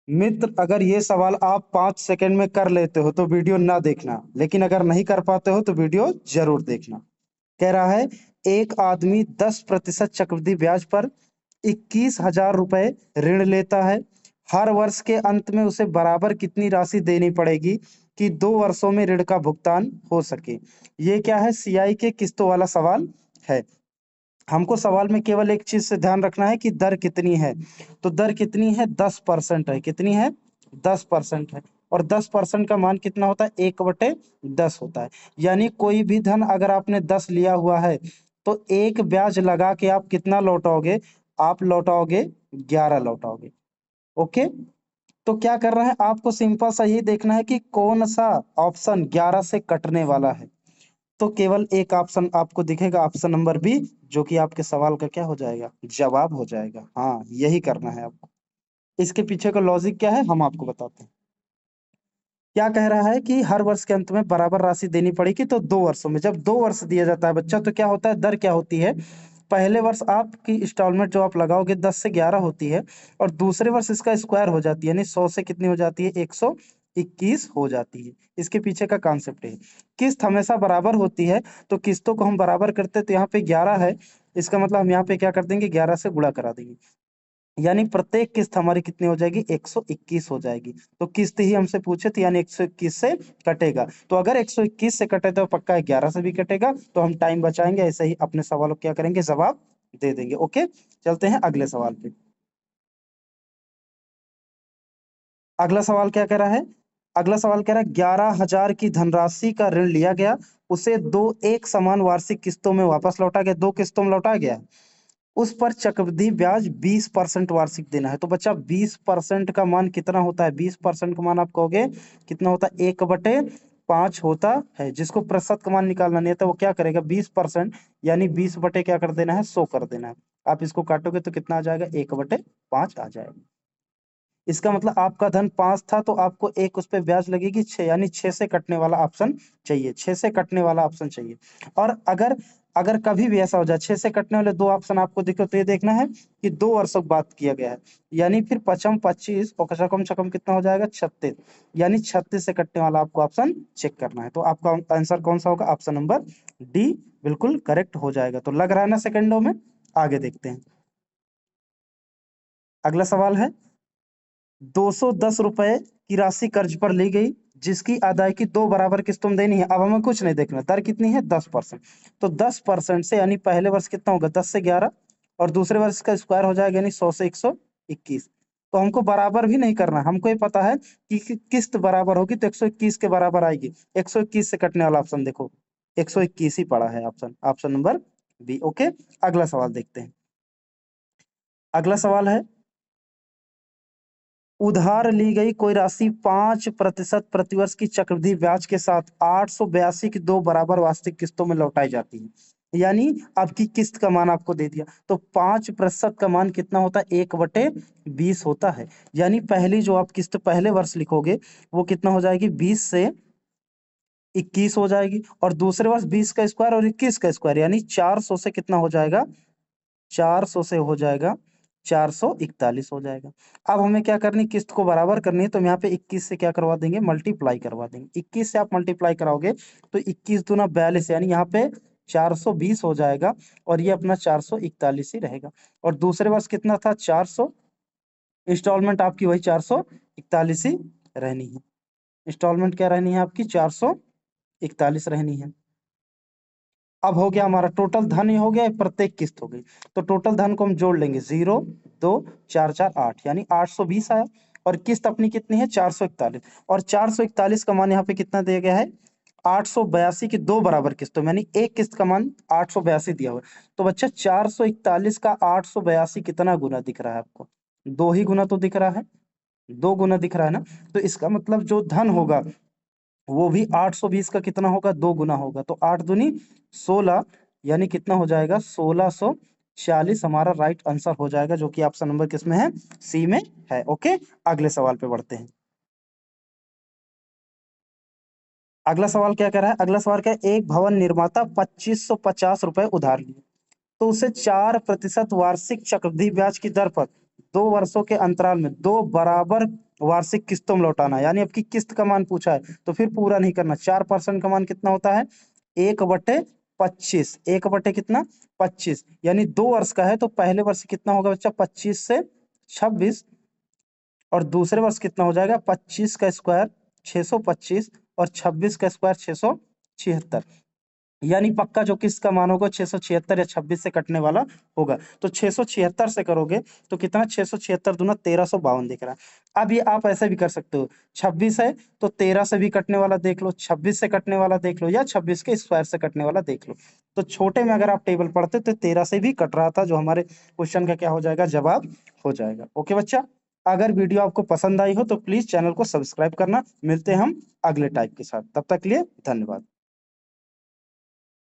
मित्र, अगर ये सवाल आप 5 सेकंड में कर लेते हो तो वीडियो ना देखना, लेकिन अगर नहीं कर पाते हो तो वीडियो जरूर देखना। कह रहा है, एक आदमी 10% चक्रवृद्धि ब्याज पर 21,000 रुपए ऋण लेता है। हर वर्ष के अंत में उसे बराबर कितनी राशि देनी पड़ेगी कि 2 वर्षों में ऋण का भुगतान हो सके। ये क्या है, सीआई के किस्तों वाला सवाल है। हमको सवाल में केवल एक चीज से ध्यान रखना है कि दर कितनी है। तो दर कितनी है, 10% है। कितनी है, 10% है। और 10% का मान कितना होता है, 1/10 होता है। यानी कोई भी धन अगर आपने 10 लिया हुआ है तो एक ब्याज लगा के आप कितना लौटाओगे, आप लौटाओगे 11 लौटाओगे। ओके। तो क्या कर रहा है, आपको सिंपल सा ये देखना है कि कौन सा ऑप्शन 11 से कटने वाला है। तो केवल एक ऑप्शन आपको दिखेगा, ऑप्शन नंबर बी, जो कि आपके सवाल का क्या हो जाएगा, जवाब हो जाएगा। हाँ, यही करना है आपको। इसके पीछे का लॉजिक क्या है, हम आपको बताते हैं। क्या कह रहा है कि हर वर्ष के अंत में बराबर राशि देनी पड़ेगी, तो 2 वर्षों में, जब 2 वर्ष दिया जाता है बच्चा, तो क्या होता है, दर क्या होती है, पहले वर्ष आपकी इंस्टॉलमेंट जो आप लगाओगे 10 से 11 होती है, और दूसरे वर्ष इसका स्क्वायर हो जाती है, यानी 100 से कितनी हो जाती है, 121 हो जाती है। इसके पीछे का कॉन्सेप्ट है। किस्त हमेशा बराबर होती है, तो किस्तों को हम बराबर करते हैं, तो यहाँ पे 11 है, इसका मतलब हम यहाँ पे क्या कर देंगे, 11 से गुणा करा देंगे। यानी प्रत्येक किस्त हमारी कितनी हो जाएगी, 121 हो जाएगी। तो किस्त ही हमसे पूछे थे, यानी 121 से कटेगा। तो अगर 121 से कटे तो पक्का 11 से भी कटेगा, तो हम टाइम बचाएंगे, ऐसे ही अपने सवालों को क्या करेंगे, जवाब दे देंगे। ओके, चलते हैं अगले सवाल पे। अगला सवाल क्या कह रहा है, अगला सवाल कह रहा है, 11,000 की धनराशि का ऋण लिया गया, उसे दो एक समान वार्षिक किस्तों में वापस लौटा गया, 2 किस्तों में लौटा गया। उस पर चक्रवृद्धि ब्याज 20% वार्षिक देना है। तो बच्चा 20% का मान कितना होता है, 20% का मान आप कहोगे कितना होता है, 1/5 होता है। जिसको प्रतिशत का मान निकालना नहीं आता वो क्या करेगा, 20% यानी 20 बटे क्या कर देना है, 100 कर देना है। आप इसको काटोगे तो कितना आ जाएगा, 1/5 आ जाएगा। इसका मतलब आपका धन 5 था, तो आपको एक उस पर ब्याज लगेगी 6, यानी 6 से कटने वाला ऑप्शन चाहिए, 6 से कटने वाला ऑप्शन चाहिए। और अगर अगर कभी भी ऐसा हो जाए 6 से कटने वाले 2 ऑप्शन आपको दिखे, तो ये देखना है कि 2 वर्षों की बात किया गया है। यानी फिर पचम 25 और चकम चकम कितना हो जाएगा, 36, यानी 36 से कटने वाला आपको ऑप्शन चेक करना है। तो आपका आंसर कौन सा होगा, ऑप्शन नंबर डी बिल्कुल करेक्ट हो जाएगा। तो लग रहा है ना सेकंडों में। आगे देखते हैं। अगला सवाल है, 210 रुपए की राशि कर्ज पर ली गई, जिसकी अदायगी 2 बराबर किस्तों में देनी है। अब हमें कुछ नहीं देखना, दर कितनी है, 10%। तो 10% से, यानी पहले वर्ष कितना होगा, 10 से 11, और दूसरे वर्ष का स्क्वायर हो जाएगा, यानी 100 से 121। तो हमको बराबर भी नहीं करना, हमको ये पता है कि किस्त बराबर होगी तो 121 के बराबर आएगी। 121 से कटने वाला ऑप्शन देखो, 121 ही पड़ा है option, option number B. Okay, अगला सवाल देखते हैं। अगला सवाल है, उधार ली गई कोई राशि 5% प्रतिवर्ष की चक्रवृद्धि ब्याज के साथ 882 की 2 बराबर वार्षिक किस्तों में लौटाई जाती है। यानी आपकी किस्त का मान आपको दे दिया, तो 5% का मान कितना होता है, 1/20 होता है। यानी पहली जो आप किस्त पहले वर्ष लिखोगे वो कितना हो जाएगी, 20 से 21 हो जाएगी, और दूसरे वर्ष 20 का स्क्वायर और 21 का स्क्वायर, यानी 400 से कितना हो जाएगा, 400 से हो जाएगा 441 हो जाएगा। अब हमें क्या करनी, किस्त को बराबर करनी है, तो हम यहाँ पे 21 से क्या करवा देंगे, मल्टीप्लाई करवा देंगे। 21 से आप मल्टीप्लाई कराओगे तो 21 दूना 42, यानी यहाँ पे 420 हो जाएगा, और ये अपना 441 ही रहेगा। और दूसरे वर्ष कितना था, 400, इंस्टॉलमेंट आपकी वही 441 ही रहनी है। इंस्टॉलमेंट क्या रहनी है आपकी, 441 रहनी है। अब हो गया हमारा टोटल धन, ही हो गया, प्रत्येक किस्त हो गई। तो टोटल धन को हम जोड़ लेंगे, 0 2 4 4 8, यानी 820 आया। और किस्त अपनी कितनी है, 441, और 441 का मान यहाँ पे कितना दिया गया है, 882 की 2 बराबर किस्तों, यानी एक किस्त का मान 882 दिया हुआ है। तो बच्चा 441 का 882 कितना गुना दिख रहा है आपको, 2 ही गुना तो दिख रहा है, 2 गुना दिख रहा है ना। तो इसका मतलब जो धन होगा वो भी 820 का कितना होगा, 2 गुना होगा। तो 8 दूनी 16, यानी कितना हो जाएगा, 1640 हमारा राइट आंसर हो जाएगा, जो कि ऑप्शन नंबर किसमें है, सी में है। ओके, अगले सवाल पे बढ़ते हैं। अगला सवाल क्या कह रहा है, अगला सवाल क्या है, एक भवन निर्माता 2550 रुपए उधार लिए, तो उसे 4% वार्षिक चक्रवृद्धि ब्याज की दर पर 2 वर्षों के अंतराल में 2 बराबर वार्षिक किस्तों में लौटाना है, यानी आपकी किस्त का मान पूछा है तो फिर पूरा नहीं करना। 4% का मान कितना होता है? 1/25। 1 बटे कितना? 25, यानी 2 वर्ष का है तो पहले वर्ष कितना होगा बच्चा? 25 से 26, और दूसरे वर्ष कितना हो जाएगा? 25 का स्क्वायर 625, और 26 का स्क्वायर 676, यानी पक्का जो किस्त का मान होगा 676 या 26 से कटने वाला होगा। तो 676 से करोगे तो कितना? 676 दूना 1352 दिख रहा है। अब ये आप ऐसे भी कर सकते हो, 26 है तो 13 से भी कटने वाला देख लो, 26 से कटने वाला देख लो, या 26 के स्क्वायर से कटने वाला देख लो। तो छोटे में अगर आप टेबल पढ़ते तो 13 से भी कट रहा था, जो हमारे क्वेश्चन का क्या हो जाएगा? जवाब हो जाएगा। ओके बच्चा, अगर वीडियो आपको पसंद आई हो तो प्लीज चैनल को सब्सक्राइब करना। मिलते हैं हम अगले टाइप के साथ, तब तक के लिए धन्यवाद।